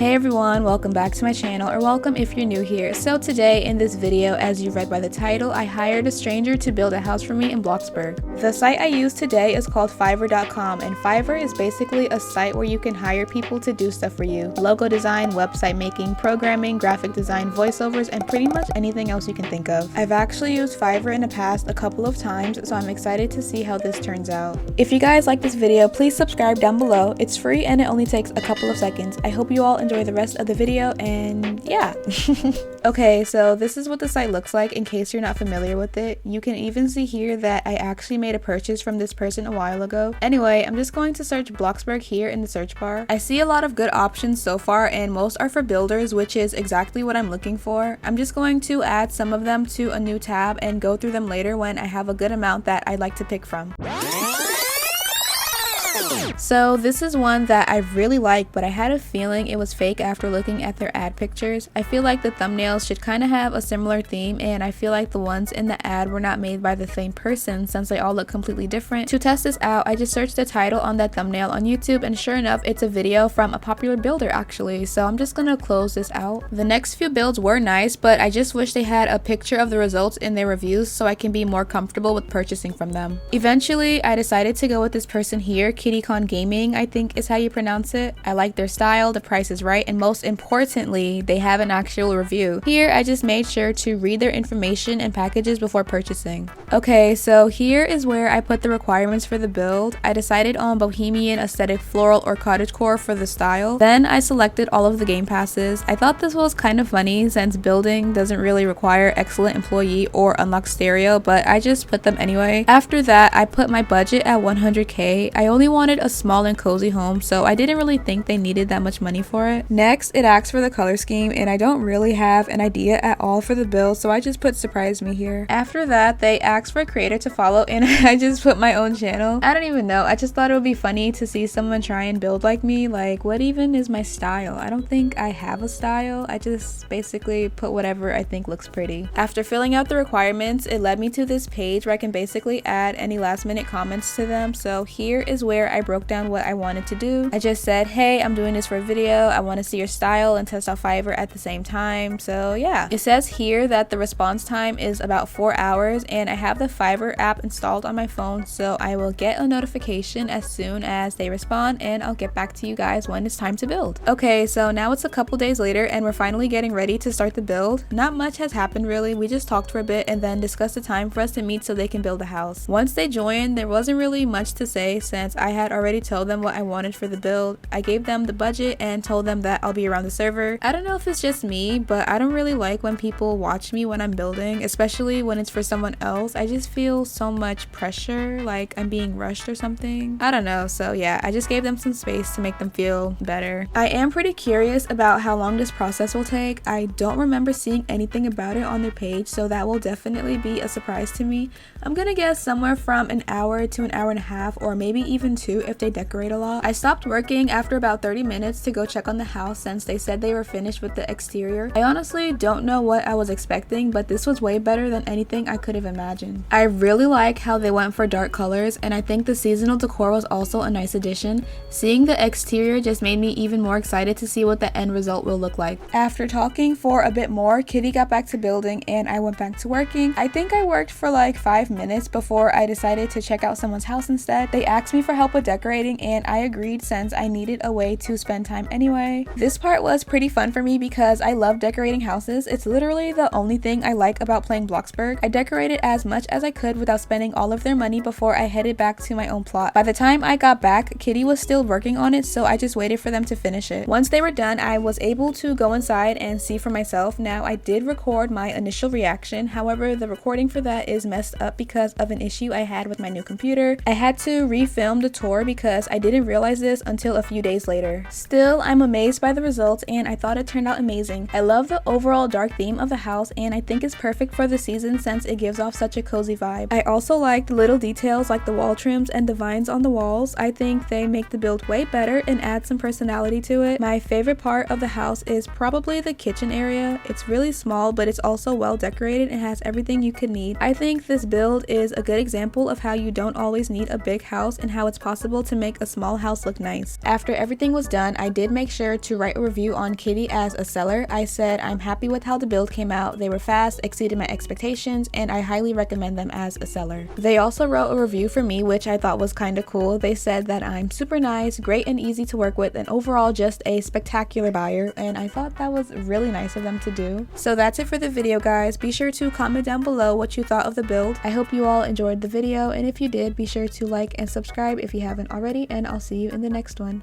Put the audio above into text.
Hey everyone, welcome back to my channel, or welcome if you're new here. So today in this video, as you read by the title, I hired a stranger to build a house for me in Bloxburg. The site I used today is called fiverr.com, and Fiverr is basically a site where you can hire people to do stuff for you. Logo design, website making, programming, graphic design, voiceovers, and pretty much anything else you can think of. I've actually used Fiverr in the past a couple of times, so I'm excited to see how this turns out. If you guys like this video, please subscribe down below. It's free and it only takes a couple of seconds. I hope you all enjoy the rest of the video, and yeah. Okay, so this is what the site looks like in case you're not familiar with it. You can even see here that I actually made a purchase from this person a while ago. Anyway, I'm just going to search Bloxburg here in the search bar. I see a lot of good options so far, and most are for builders, which is exactly what I'm looking for. I'm just going to add some of them to a new tab and go through them later when I have a good amount that I'd like to pick from. So this is one that I really like, but I had a feeling it was fake after looking at their ad pictures. I feel like the thumbnails should kind of have a similar theme, and I feel like the ones in the ad were not made by the same person since they all look completely different. To test this out, I just searched the title on that thumbnail on YouTube, and sure enough, it's a video from a popular builder actually, so I'm just gonna close this out. The next few builds were nice, but I just wish they had a picture of the results in their reviews so I can be more comfortable with purchasing from them. Eventually, I decided to go with this person here, KittyCon Gaming, I think is how you pronounce it. I like their style, the price is right, and most importantly, they have an actual review. Here, I just made sure to read their information and packages before purchasing. Okay, so here is where I put the requirements for the build. I decided on bohemian, aesthetic, floral, or cottagecore for the style. Then I selected all of the game passes. I thought this was kind of funny since building doesn't really require excellent employee or unlocked stereo, but I just put them anyway. After that, I put my budget at 100k. I only wanted a small and cozy home, so I didn't really think they needed that much money for it. Next, it asks for the color scheme, and I don't really have an idea at all for the build, so I just put surprise me here. After that, they asked for a creator to follow, and I just put my own channel. I don't even know, I just thought it would be funny to see someone try and build like me. Like, what even is my style? I don't think I have a style. I just basically put whatever I think looks pretty. After filling out the requirements, it led me to this page where I can basically add any last minute comments to them. So here is where I broke down what I wanted to do. I just said, hey, I'm doing this for a video. I want to see your style and test out Fiverr at the same time. So yeah, it says here that the response time is about 4 hours, and I have the Fiverr app installed on my phone, so I will get a notification as soon as they respond, and I'll get back to you guys when it's time to build. Okay, so now it's a couple days later and we're finally getting ready to start the build. Not much has happened really. We just talked for a bit and then discussed the time for us to meet so they can build the house. Once they joined, there wasn't really much to say since I had already told them what I wanted for the build. I gave them the budget and told them that I'll be around the server. I don't know if it's just me, but I don't really like when people watch me when I'm building, especially when it's for someone else. I just feel so much pressure, like I'm being rushed or something. I don't know, so yeah, I just gave them some space to make them feel better. I am pretty curious about how long this process will take. I don't remember seeing anything about it on their page, so that will definitely be a surprise to me. I'm gonna guess somewhere from an hour to an hour and a half, or maybe even 2 if they decorate a lot. I stopped working after about 30 minutes to go check on the house since they said they were finished with the exterior. I honestly don't know what I was expecting, but this was way better than anything I could have imagined. I really like how they went for dark colors, and I think the seasonal decor was also a nice addition. Seeing the exterior just made me even more excited to see what the end result will look like. After talking for a bit more, Kitty got back to building and I went back to working. I think I worked for like 5 minutes before I decided to check out someone's house instead. They asked me for help with decorating and I agreed since I needed a way to spend time anyway. This part was pretty fun for me because I love decorating houses. It's literally the only thing I like about playing Bloxburg. I decorated as much as I could without spending all of their money before I headed back to my own plot. By the time I got back, Kitty was still working on it, so I just waited for them to finish it. Once they were done, I was able to go inside and see for myself. Now, I did record my initial reaction, however, the recording for that is messed up because of an issue I had with my new computer. I had to refilm the tour because I didn't realize this until a few days later. Still, I'm amazed by the results and I thought it turned out amazing. I love the overall dark theme of the house and I think it's perfect for the season since it gives off such a cozy vibe. I also like the little details like the wall trims and the vines on the walls. I think they make the build way better and add some personality to it. My favorite part of the house is probably the kitchen area. It's really small, but it's also well decorated and has everything you could need. I think this build is a good example of how you don't always need a big house and how it's possible to make a small house look nice. After everything was done, I did make sure to write a review on Kitty as a seller. I said I'm happy with how the build came out, they were fast, exceeded my expectations, and I highly recommend them as a seller. They also wrote a review for me, which I thought was kinda cool. They said that I'm super nice, great and easy to work with, and overall just a spectacular buyer, and I thought that was really nice of them to do. So that's it for the video, guys. Be sure to comment down below what you thought of the build. I hope you all enjoyed the video, and if you did, be sure to like and subscribe if you haven't already, and I'll see you in the next one.